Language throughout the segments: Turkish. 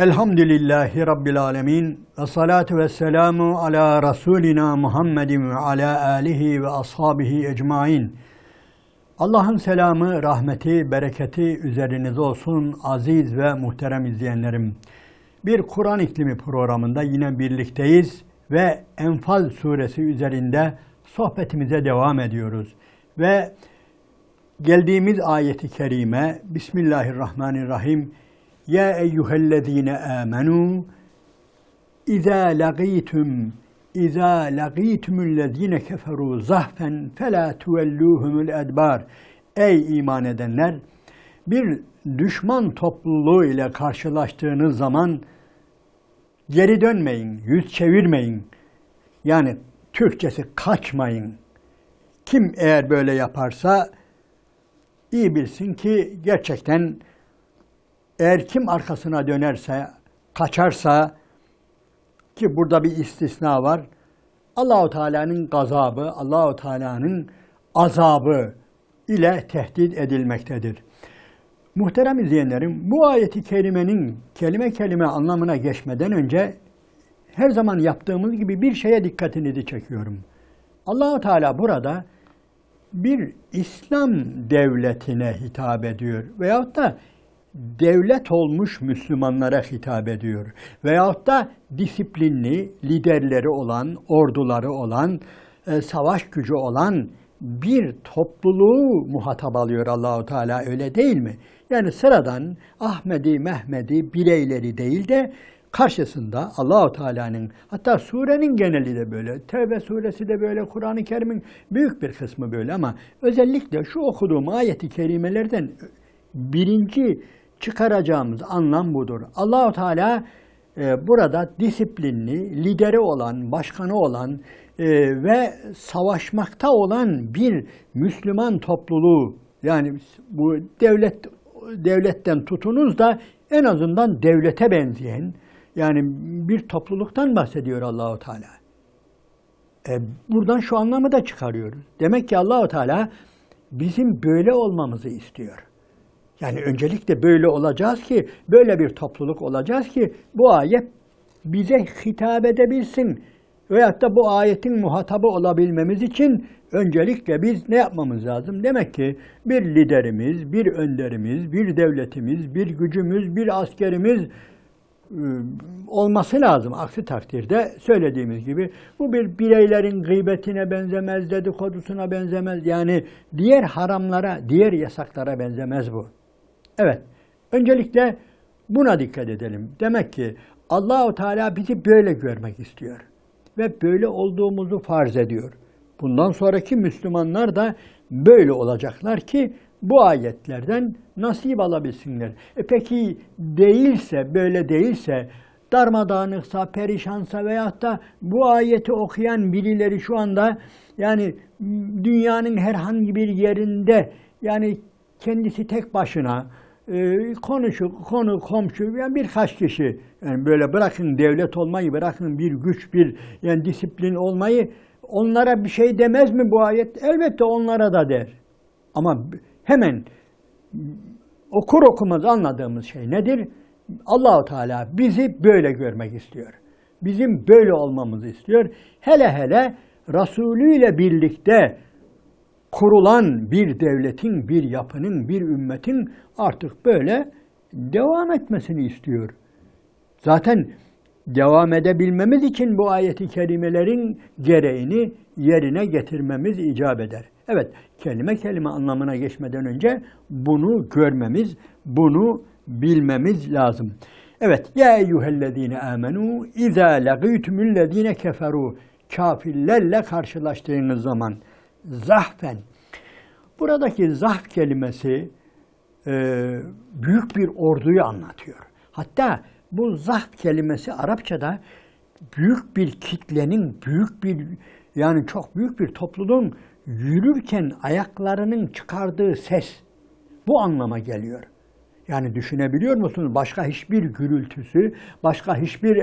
Elhamdülillahi Rabbil alemin ve salatu ve selamu ala Resulina Muhammedin ve ala alihi ve ashabihi ecmain. Allah'ın selamı, rahmeti, bereketi üzerinize olsun aziz ve muhterem izleyenlerim. Bir Kur'an iklimi programında yine birlikteyiz ve Enfal suresi üzerinde sohbetimize devam ediyoruz. Ve geldiğimiz ayeti kerime Bismillahirrahmanirrahim. Ya eyyühellezine amenu İzâ lagîtumullezîne keferû zahfen felâ tuvelluhumul edbâr. Ey iman edenler! Bir düşman topluluğu ile karşılaştığınız zaman geri dönmeyin, yüz çevirmeyin. Yani Türkçesi kaçmayın. Kim eğer böyle yaparsa iyi bilsin ki gerçekten eğer kim arkasına dönerse, kaçarsa ki burada bir istisna var. Allahu Teala'nın gazabı, Allahu Teala'nın azabı ile tehdit edilmektedir. Muhterem izleyenlerim, bu ayeti kerimenin kelime kelime anlamına geçmeden önce her zaman yaptığımız gibi bir şeye dikkatinizi çekiyorum. Allahu Teala burada bir İslam devletine hitap ediyor veyahut da devlet olmuş Müslümanlara hitap ediyor. Veyahut da disiplinli, liderleri olan, orduları olan, savaş gücü olan bir topluluğu muhatap alıyor Allahu Teala, öyle değil mi? Yani sıradan Ahmedi, Mehmedi bireyleri değil de karşısında Allahu Teala'nın, hatta surenin geneli de böyle, Tevbe suresi de böyle, Kur'an-ı Kerim'in büyük bir kısmı böyle ama özellikle şu okuduğum ayeti kerimelerden birinci çıkaracağımız anlam budur. Allahu Teala burada disiplinli, lideri olan, başkanı olan ve savaşmakta olan bir Müslüman topluluğu, yani bu devletten tutunuz da en azından devlete benzeyen, yani bir topluluktan bahsediyor Allahu Teala. Buradan şu anlamı da çıkarıyoruz. Demek ki Allahu Teala bizim böyle olmamızı istiyor. Yani öncelikle böyle olacağız ki, böyle bir topluluk olacağız ki bu ayet bize hitap edebilsin. Veyahut da bu ayetin muhatabı olabilmemiz için öncelikle biz ne yapmamız lazım? Demek ki bir liderimiz, bir önderimiz, bir devletimiz, bir gücümüz, bir askerimiz olması lazım. Aksi takdirde söylediğimiz gibi bu bir bireylerin gıybetine benzemez, dedikodusuna benzemez. Yani diğer haramlara, diğer yasaklara benzemez bu. Evet, öncelikle buna dikkat edelim. Demek ki Allahu Teala bizi böyle görmek istiyor ve böyle olduğumuzu farz ediyor. Bundan sonraki Müslümanlar da böyle olacaklar ki bu ayetlerden nasip alabilsinler. Peki değilse, böyle değilse, darmadağınıksa, perişansa veyahut da bu ayeti okuyan birileri şu anda yani dünyanın herhangi bir yerinde, yani kendisi tek başına konu komşu yani birkaç kişi, yani böyle bırakın devlet olmayı, bırakın bir güç, bir yani disiplin olmayı, onlara bir şey demez mi bu ayet? Elbette onlara da der. Ama hemen okur okumaz anladığımız şey nedir? Allahu Teala bizi böyle görmek istiyor. Bizim böyle olmamızı istiyor. Hele hele Resulü ile birlikte kurulan bir devletin, bir yapının, bir ümmetin artık böyle devam etmesini istiyor. Zaten devam edebilmemiz için bu ayeti kerimelerin gereğini yerine getirmemiz icap eder. Evet, kelime kelime anlamına geçmeden önce bunu görmemiz, bunu bilmemiz lazım. Evet, ya eyyühellezine amenu izâ lagîtumullezîne keferû, kafirlerle karşılaştığınız zaman zahfen. Buradaki zahf kelimesi büyük bir orduyu anlatıyor. Hatta bu zahf kelimesi Arapçada büyük bir kitlenin, büyük bir yani çok büyük bir topluluğun yürürken ayaklarının çıkardığı ses bu anlama geliyor. Yani düşünebiliyor musunuz? Başka hiçbir gürültüsü, başka hiçbir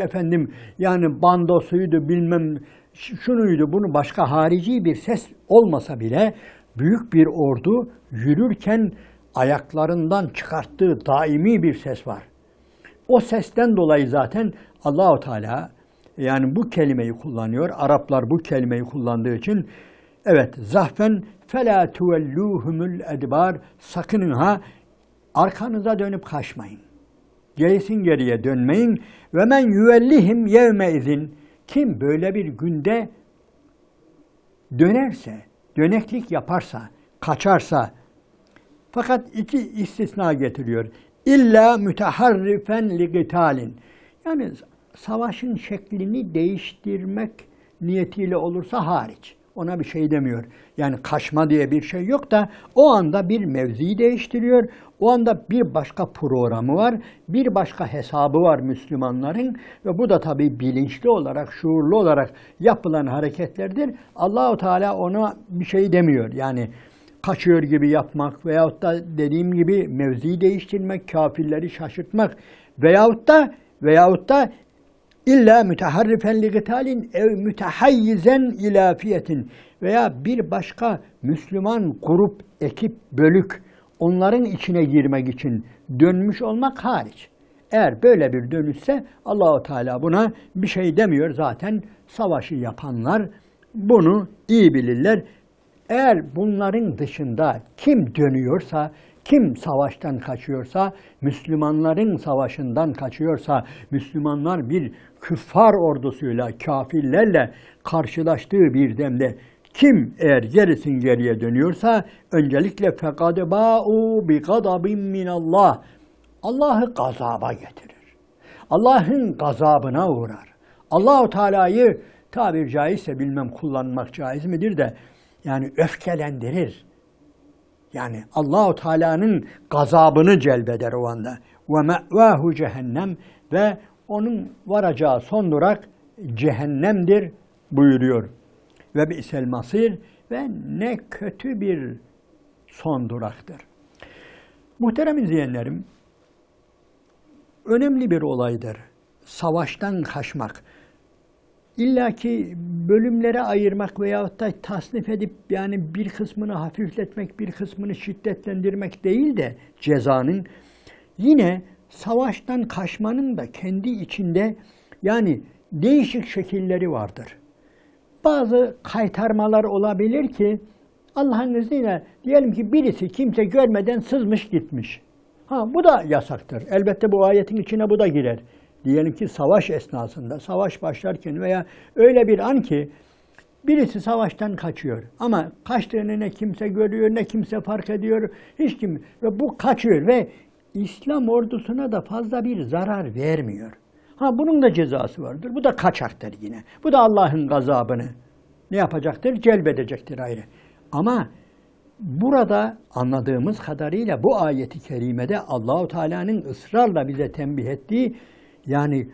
yani bandosuydu bilmem şunuydu bunu başka harici bir ses olmasa bile büyük bir ordu yürürken ayaklarından çıkarttığı daimi bir ses var. O sesten dolayı zaten Allahu Teala yani bu kelimeyi kullanıyor. Araplar bu kelimeyi kullandığı için evet zahfen fela tuvelluhumul edbar, sakının ha arkanıza dönüp kaçmayın. Gerisin geriye dönmeyin. Ve men yuvellihim yevme izin, kim böyle bir günde dönerse, döneklik yaparsa, kaçarsa, fakat iki istisna getiriyor. İlla müteharrifen li gitalin, yani savaşın şeklini değiştirmek niyetiyle olursa hariç. Ona bir şey demiyor. Yani kaçma diye bir şey yok da o anda bir mevziyi değiştiriyor. O anda bir başka programı var, bir başka hesabı var Müslümanların ve bu da tabii bilinçli olarak, şuurlu olarak yapılan hareketlerdir. Allahu Teala ona bir şey demiyor. Yani kaçıyor gibi yapmak veyahut da dediğim gibi mevziyi değiştirmek, kafirleri şaşırtmak veyahut da İlla müteharrifen li gitalin ev mütehayyizen ila fiyetin, veya bir başka Müslüman grup, ekip, bölük onların içine girmek için dönmüş olmak hariç. Eğer böyle bir dönüşse Allahu Teala buna bir şey demiyor. Zaten savaşı yapanlar bunu iyi bilirler. Eğer bunların dışında kim dönüyorsa, kim savaştan kaçıyorsa, Müslümanların savaşından kaçıyorsa, Müslümanlar bir küffar ordusuyla, kafirlerle karşılaştığı bir demde kim eğer gerisin geriye dönüyorsa, öncelikle فَقَدْ بَاءُوا بِغَضَبٍ مِّنَ اللّٰهِ, Allah'ı gazaba getirir. Allah'ın gazabına uğrar. Allahu Teala'yı tabir caizse, bilmem kullanmak caiz midir de, yani öfkelendirir. Yani Allahu Teala'nın gazabını celbeder o anda. Ve me'vahu cehennem, ve onun varacağı son durak cehennemdir buyuruyor. Ve bi'sel masir, ve ne kötü bir son duraktır. Muhterem izleyenlerim, önemli bir olaydır savaştan kaçmak. İlla ki bölümlere ayırmak veyahut da tasnif edip yani bir kısmını hafifletmek, bir kısmını şiddetlendirmek değil de cezanın, yine savaştan kaçmanın da kendi içinde yani değişik şekilleri vardır. Bazı kaytarmalar olabilir ki Allah'ın izniyle diyelim ki birisi kimse görmeden sızmış gitmiş. Bu da yasaktır. Elbette bu ayetin içine bu da girer. Diyelim ki savaş esnasında, savaş başlarken veya öyle bir an ki birisi savaştan kaçıyor. Ama kaçtığını ne kimse görüyor, ne kimse fark ediyor, hiç kim, ve bu kaçıyor ve İslam ordusuna da fazla bir zarar vermiyor. Bunun da cezası vardır. Bu da kaçaktır yine. Bu da Allah'ın gazabını ne yapacaktır? Celbedecektir ayrı. Ama burada anladığımız kadarıyla bu ayeti kerimede Allahu Teala'nın ısrarla bize tembih ettiği, yani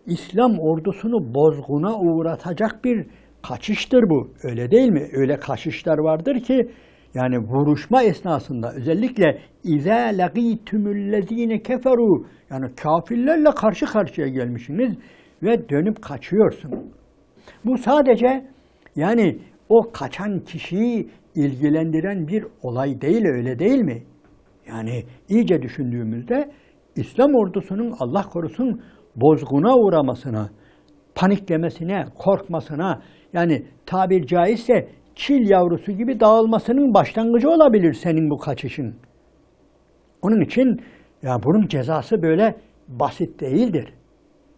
İslam ordusunu bozguna uğratacak bir kaçıştır bu. Öyle değil mi? Öyle kaçışlar vardır ki yani vuruşma esnasında özellikle اِذَا لَقِيتُمُ الَّذ۪ينَ كَفَرُوا, yani kafirlerle karşı karşıya gelmişsiniz ve dönüp kaçıyorsun. Bu sadece yani o kaçan kişiyi ilgilendiren bir olay değil, öyle değil mi? Yani iyice düşündüğümüzde İslam ordusunun Allah korusun bozguna uğramasına, paniklemesine, korkmasına, yani tabir caizse çil yavrusu gibi dağılmasının başlangıcı olabilir senin bu kaçışın. Onun için ya bunun cezası böyle basit değildir.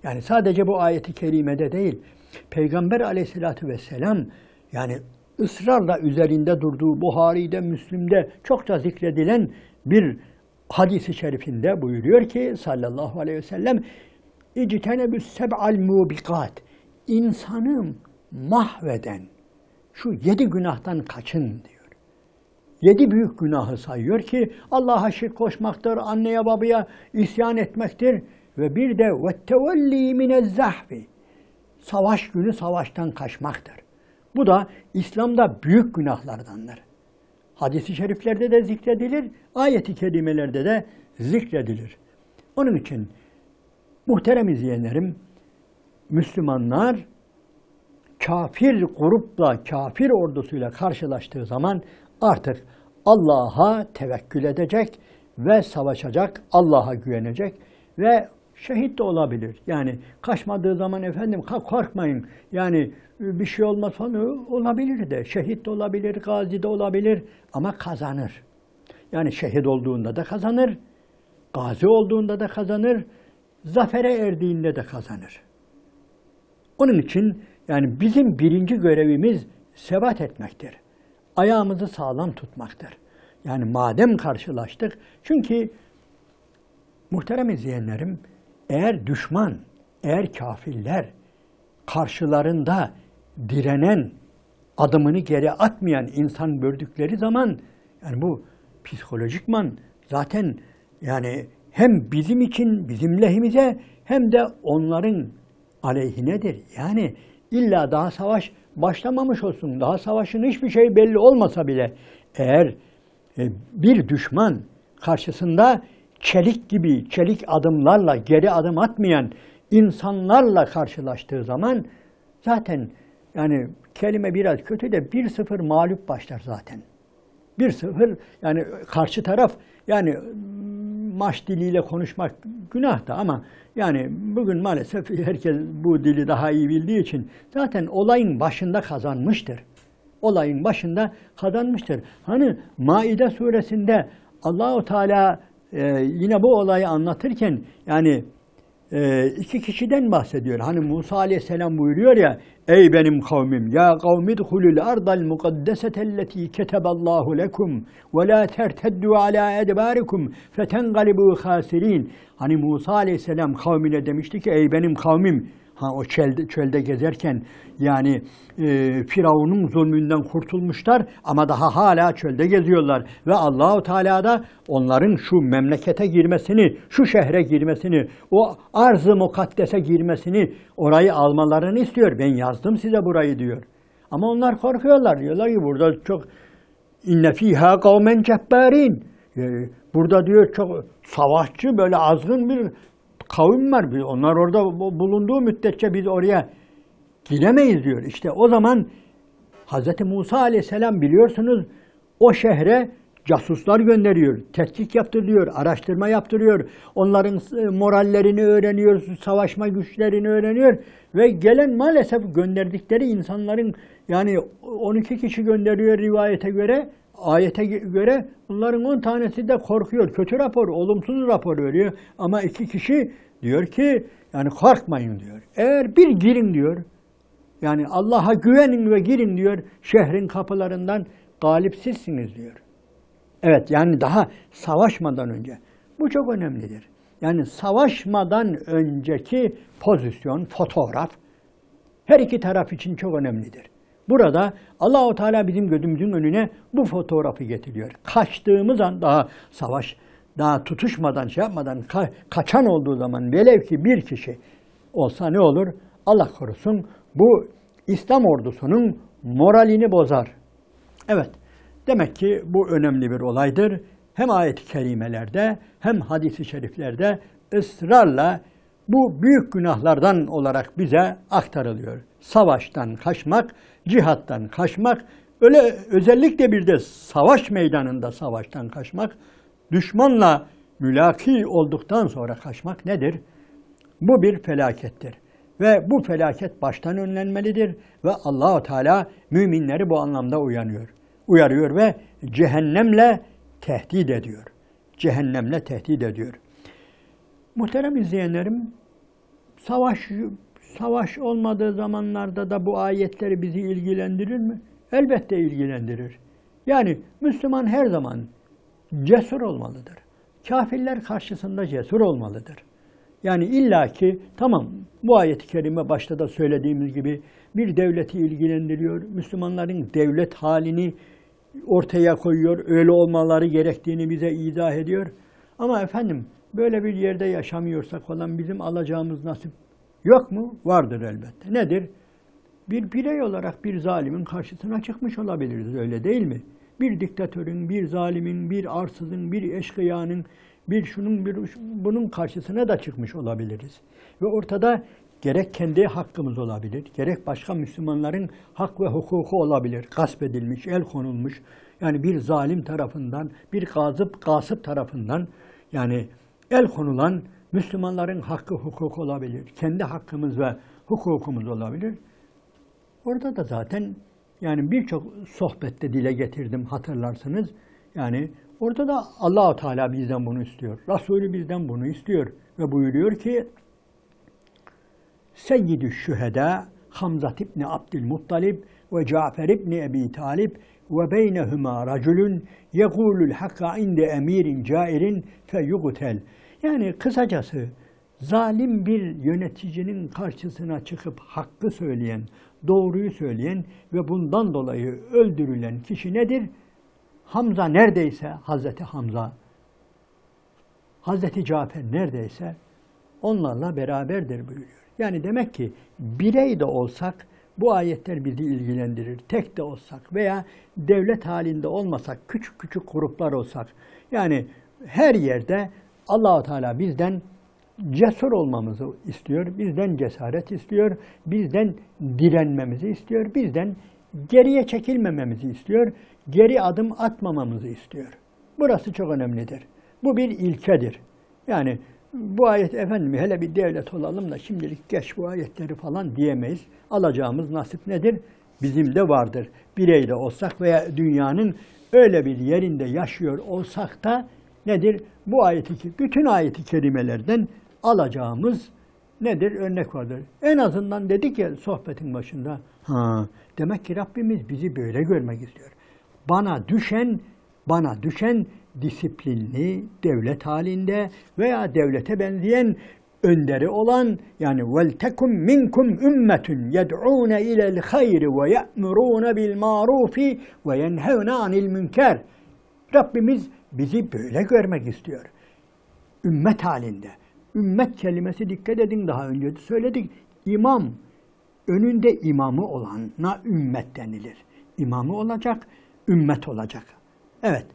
Yani sadece bu ayeti kerimede değil, Peygamber aleyhissalatü vesselam yani ısrarla üzerinde durduğu Buhari'de, Müslim'de çokça zikredilen bir hadis-i şerifinde buyuruyor ki sallallahu aleyhi ve sellem İctenebüs seb'al mubikat, insanı mahveden şu 7 günahtan kaçın diyor. 7 büyük günahı sayıyor ki Allah'a şirk koşmaktır, anneye babaya isyan etmektir ve bir de vettevelli minezzahfi, savaş günü savaştan kaçmaktır. Bu da İslam'da büyük günahlardandır. Hadis-i şeriflerde de zikredilir, ayet-i kerimelerde de zikredilir. Onun için muhterem izleyenlerim, Müslümanlar kafir grupla, kafir ordusuyla karşılaştığı zaman artık Allah'a tevekkül edecek ve savaşacak, Allah'a güvenecek ve şehit de olabilir. Yani kaçmadığı zaman efendim korkmayın. Yani bir şey olmaz falan olabilir de. Şehit de olabilir, gazi de olabilir ama kazanır. Yani şehit olduğunda da kazanır, gazi olduğunda da kazanır, zafere erdiğinde de kazanır. Onun için yani bizim birinci görevimiz sebat etmektir. Ayağımızı sağlam tutmaktır. Yani madem karşılaştık, çünkü muhterem izleyenlerim, eğer düşman, eğer kafirler karşılarında direnen, adımını geri atmayan insan gördükleri zaman, yani bu psikolojikman zaten yani hem bizim için, bizim lehimize hem de onların aleyhinedir. Yani illa daha savaş başlamamış olsun, daha savaşın hiçbir şey belli olmasa bile eğer bir düşman karşısında çelik gibi, çelik adımlarla geri adım atmayan insanlarla karşılaştığı zaman zaten yani kelime biraz kötü de 1-0 mağlup başlar zaten. 1-0 yani karşı taraf yani maç diliyle konuşmak günah da ama yani bugün maalesef herkes bu dili daha iyi bildiği için zaten olayın başında kazanmıştır. Olayın başında kazanmıştır. Hani Maide suresinde Allahu Teala yine bu olayı anlatırken yani iki kişiden bahsediyor. Hani Musa Aleyhisselam buyuruyor ya, ey benim kavmim, ya kavmi dhulul ardal mukaddesetelleti keteballahu lekum ve la terteddu ala edbarikum fetenqalibu khasirin. Hani Musa Aleyhisselam kavmine demişti ki, ey benim kavmim, o çölde gezerken yani Firavun'un zulmünden kurtulmuşlar ama daha hala çölde geziyorlar. Ve Allahu Teala da onların şu memlekete girmesini, şu şehre girmesini, o arz-ı mukaddese girmesini, orayı almalarını istiyor. Ben yazdım size burayı diyor. Ama onlar korkuyorlar. Diyorlar ki burada çok inne fiha kavmen cebbarin. Burada diyor çok savaşçı, böyle azgın bir kavim var. Onlar orada bulunduğu müddetçe biz oraya giremeyiz diyor. İşte o zaman Hz. Musa Aleyhisselam biliyorsunuz o şehre casuslar gönderiyor, tetkik yaptırıyor, araştırma yaptırıyor. Onların morallerini öğreniyor, savaşma güçlerini öğreniyor. Ve gelen maalesef gönderdikleri insanların yani 12 kişi gönderiyor rivayete göre, ayete göre bunların 10 tanesi de korkuyor. Kötü rapor, olumsuz rapor veriyor. Ama 2 kişi diyor ki yani korkmayın diyor. Eğer bir girin diyor. Yani Allah'a güvenin ve girin diyor. Şehrin kapılarından galip sizsiniz diyor. Evet yani daha savaşmadan önce. Bu çok önemlidir. Yani savaşmadan önceki pozisyon, fotoğraf her iki taraf için çok önemlidir. Burada Allahu Teala bizim gözümüzün önüne bu fotoğrafı getiriyor. Kaçtığımız an daha savaş, daha tutuşmadan, şey yapmadan kaçan olduğu zaman velev ki bir kişi olsa ne olur? Allah korusun bu İslam ordusunun moralini bozar. Evet, demek ki bu önemli bir olaydır. Hem ayet-i kerimelerde hem hadis-i şeriflerde ısrarla bu büyük günahlardan olarak bize aktarılıyor. Savaştan kaçmak, cihattan kaçmak, özellikle bir de savaş meydanında savaştan kaçmak, düşmanla mülaki olduktan sonra kaçmak nedir? Bu bir felakettir. Ve bu felaket baştan önlenmelidir ve Allah-u Teala müminleri bu anlamda uyarıyor ve cehennemle tehdit ediyor. Cehennemle tehdit ediyor. Muhterem izleyenlerim, savaş olmadığı zamanlarda da bu ayetleri bizi ilgilendirir mi? Elbette ilgilendirir. Yani Müslüman her zaman cesur olmalıdır. Kafirler karşısında cesur olmalıdır. Yani illaki tamam bu ayet-i kerime başta da söylediğimiz gibi bir devleti ilgilendiriyor. Müslümanların devlet halini ortaya koyuyor. Öyle olmaları gerektiğini bize izah ediyor. Ama efendim böyle bir yerde yaşamıyorsak falan bizim alacağımız nasip yok mu? Vardır elbette. Nedir? Bir birey olarak bir zalimin karşısına çıkmış olabiliriz, öyle değil mi? Bir diktatörün, bir zalimin, bir arsızın, bir eşkıyanın, bir şunun, bir bunun karşısına da çıkmış olabiliriz. Ve ortada gerek kendi hakkımız olabilir, gerek başka Müslümanların hak ve hukuku olabilir. Gasp edilmiş, el konulmuş. Yani bir zalim tarafından, bir gasıp tarafından yani el konulan Müslümanların hakkı hukuk olabilir. Kendi hakkımız ve hukukumuz olabilir. Orada da zaten yani birçok sohbette dile getirdim hatırlarsınız. Yani orada da Allah-u Teala bizden bunu istiyor. Resulü bizden bunu istiyor. Ve buyuruyor ki Seyyidü Şühedâ Hamza ibn Abdülmuttalib ve Cafer ibn Ebi Talib ve beynehuma raculun yegulul hakka inde emirin cairin feyugutel. Yani kısacası zalim bir yöneticinin karşısına çıkıp hakkı söyleyen, doğruyu söyleyen ve bundan dolayı öldürülen kişi nedir? Hamza neredeyse, Hazreti Hamza, Hazreti Cafer neredeyse onlarla beraberdir buyuruyor. Yani demek ki birey de olsak bu ayetler bizi ilgilendirir. Tek de olsak veya devlet halinde olmasak, küçük küçük gruplar olsak. Yani her yerde Allah-u Teala bizden cesur olmamızı istiyor, bizden cesaret istiyor, bizden direnmemizi istiyor, bizden geriye çekilmememizi istiyor, geri adım atmamamızı istiyor. Burası çok önemlidir. Bu bir ilkedir. Yani bu ayet efendim hele bir devlet olalım da şimdilik geç bu ayetleri falan diyemeyiz. Alacağımız nasip nedir? Bizim de vardır. Birey de olsak veya dünyanın öyle bir yerinde yaşıyor olsak da nedir? Bu bütün ayeti kerimelerden alacağımız nedir? Örnek vardır. En azından dedik ya sohbetin başında. Demek ki Rabbimiz bizi böyle görmek istiyor. Bana düşen disiplinli, devlet halinde veya devlete benzeyen önderi olan yani وَلْتَكُمْ مِنْكُمْ اُمَّةٌ يَدْعُونَ اِلَى الْخَيْرِ وَيَأْمُرُونَ بِالْمَعْرُوفِ وَيَنْهَوْنَ عَنِ الْمُنْكَرِ. Rabbimiz bizi böyle görmek istiyor. Ümmet halinde. Ümmet kelimesi dikkat edin daha önce de söyledik. İmam, önünde imamı olana ümmet denilir. İmamı olacak, ümmet olacak. Evet.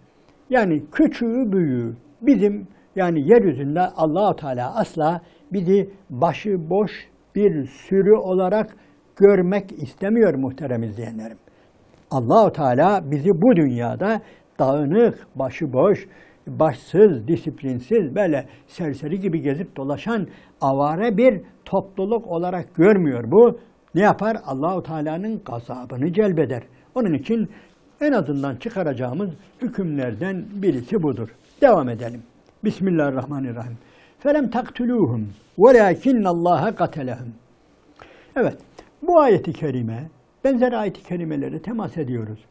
Yani küçüğü büyüğü bizim yani yeryüzünde Allah-u Teala asla bizi başıboş bir sürü olarak görmek istemiyor muhterem izleyenlerim. Allah-u Teala bizi bu dünyada dağınık, başıboş, başsız, disiplinsiz, böyle serseri gibi gezip dolaşan avare bir topluluk olarak görmüyor. Bu ne yapar? Allah-u Teala'nın gazabını celbeder. Onun için en azından çıkaracağımız hükümlerden birisi budur. Devam edelim. Bismillahirrahmanirrahim. Felem taktuluhum velakinne Allaha katelehum. Evet, bu ayeti kerime, benzer ayeti kerimelere temas ediyoruz.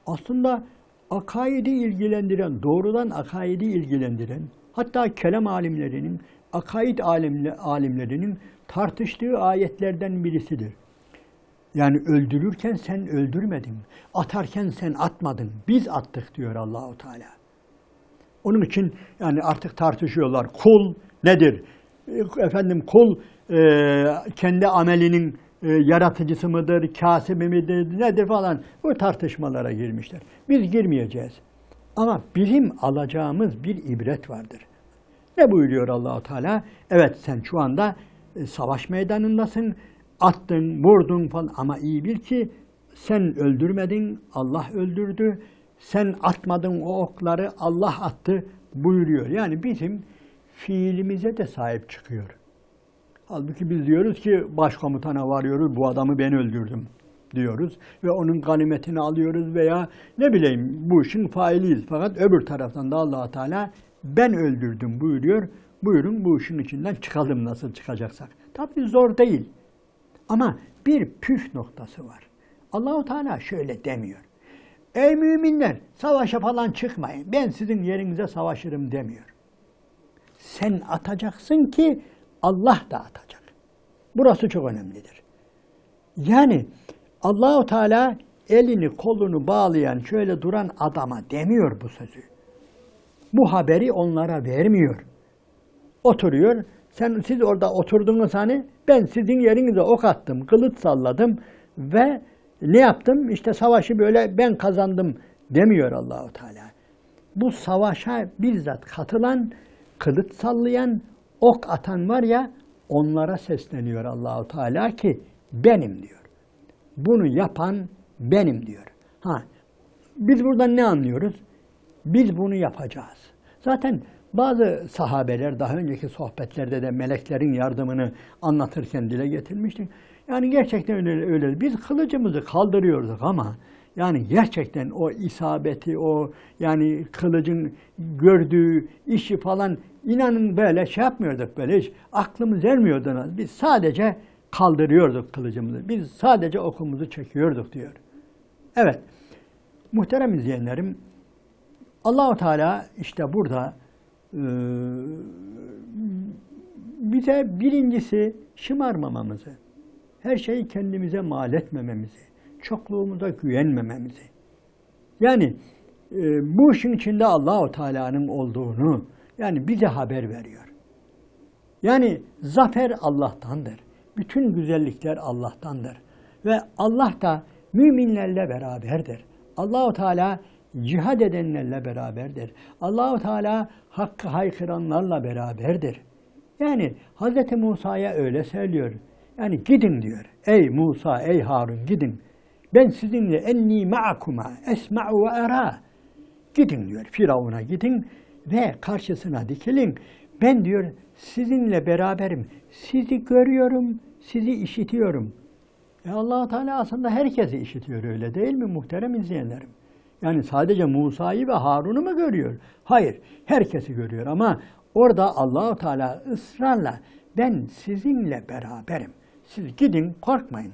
Aslında akaidi ilgilendiren, doğrudan akaidi ilgilendiren, hatta kelam alimlerinin, akaid alimlerinin tartıştığı ayetlerden birisidir. Yani öldürürken sen öldürmedin, atarken sen atmadın, biz attık diyor Allah-u Teala. Onun için yani artık tartışıyorlar. Kul nedir? Efendim kul kendi amelinin yaratıcısı mıdır, kâsibi midir, nedir falan bu tartışmalara girmişler. Biz girmeyeceğiz. Ama bizim alacağımız bir ibret vardır. Ne buyuruyor Allah-u Teala? Evet sen şu anda savaş meydanındasın, attın, vurdun falan ama iyi bil ki sen öldürmedin, Allah öldürdü. Sen atmadın o okları, Allah attı buyuruyor. Yani bizim fiilimize de sahip çıkıyor. Halbuki biz diyoruz ki başkomutana varıyoruz, bu adamı ben öldürdüm diyoruz. Ve onun ganimetini alıyoruz veya ne bileyim bu işin failiyiz. Fakat öbür taraftan da Allah-u Teala ben öldürdüm buyuruyor. Buyurun bu işin içinden çıkalım nasıl çıkacaksak. Tabii zor değil. Ama bir püf noktası var. Allah-u Teala şöyle demiyor. Ey müminler savaşa falan çıkmayın. Ben sizin yerinize savaşırım demiyor. Sen atacaksın ki Allah da atacak. Burası çok önemlidir. Yani Allah-u Teala elini kolunu bağlayan şöyle duran adama demiyor bu sözü. Bu haberi onlara vermiyor. Oturuyor. Siz orada oturdunuz hani ben sizin yerinize ok attım, kılıç salladım ve ne yaptım? İşte savaşı böyle ben kazandım demiyor Allah-u Teala. Bu savaşa bizzat katılan, kılıç sallayan, ok atan var ya onlara sesleniyor Allah-u Teala ki benim diyor. Bunu yapan benim diyor. Biz buradan ne anlıyoruz? Biz bunu yapacağız. Zaten Bazı sahabeler daha önceki sohbetlerde de meleklerin yardımını anlatırken dile getirmiştik. Yani gerçekten öyle. Biz kılıcımızı kaldırıyorduk ama yani gerçekten o isabeti, o yani kılıcın gördüğü işi falan inanın böyle şey yapmıyorduk, böyle hiç aklımız ermiyordu. Biz sadece kaldırıyorduk kılıcımızı. Biz sadece okumuzu çekiyorduk diyor. Evet, muhterem izleyenlerim, Allah-u Teala işte burada bize birincisi şımarmamamızı, her şeyi kendimize mal etmememizi, çokluğumuza güvenmememizi. Yani bu işin içinde Allah-u Teala'nın olduğunu yani bize haber veriyor. Yani zafer Allah'tandır. Bütün güzellikler Allah'tandır. Ve Allah da müminlerle beraberdir. Allah-u Teala cihad edenlerle beraberdir. Allah-u Teala hakkı haykıranlarla beraberdir. Yani Hz. Musa'ya öyle söylüyor. Yani gidin diyor. Ey Musa, ey Harun gidin. Ben sizinle enni ma'akuma esma'u ve ara. Gidin diyor. Firavun'a gidin ve karşısına dikilin. Ben diyor sizinle beraberim. Sizi görüyorum, sizi işitiyorum. Allah-u Teala aslında herkesi işitiyor, öyle değil mi muhterem izleyenlerim? Yani sadece Musa'yı ve Harun'u mu görüyor? Hayır, herkesi görüyor ama orada Allah-u Teala ısrarla ben sizinle beraberim. Siz gidin, korkmayın.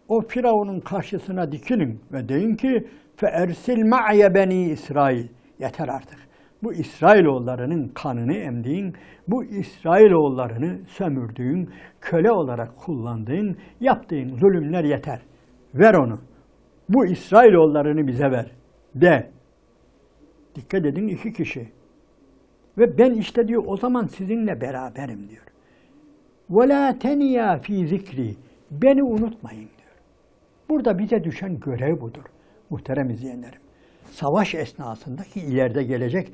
O Firavun'un karşısına dikilin ve deyin ki فَاَرْسِلْ مَعْيَ beni İsrail. Yeter artık. Bu İsrailoğullarının kanını emdiğin, bu İsrailoğullarını sömürdüğün, köle olarak kullandığın, yaptığın zulümler yeter. Ver onu. Bu İsrailoğullarını bize ver. De. Dikkat edin, 2 kişi. Ve ben işte diyor o zaman sizinle beraberim diyor. وَلَا تَنِيَا ف۪ي zikri. Beni unutmayın diyor. Burada bize düşen görev budur. Muhterem izleyenlerim. Savaş esnasında ki ileride gelecek,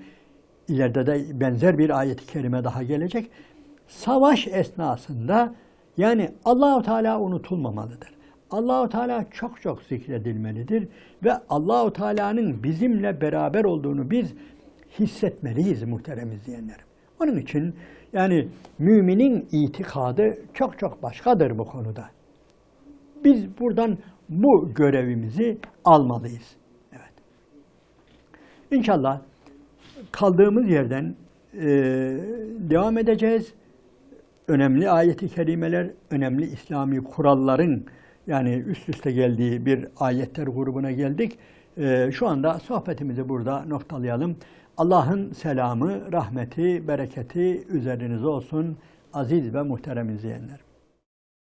ileride de benzer bir ayet-i kerime daha gelecek. Savaş esnasında yani Allah-u Teala unutulmamalıdır. Allah-u Teala çok çok zikredilmelidir ve Allah-u Teala'nın bizimle beraber olduğunu biz hissetmeliyiz muhterem izleyenlerim. Onun için yani müminin itikadı çok çok başkadır bu konuda. Biz buradan bu görevimizi almalıyız. Evet. İnşallah kaldığımız yerden devam edeceğiz. Önemli ayet-i kerimeler, önemli İslami kuralların yani üst üste geldiği bir ayetler grubuna geldik. Şu anda sohbetimizi burada noktalayalım. Allah'ın selamı, rahmeti, bereketi üzerinize olsun aziz ve muhterem izleyenler.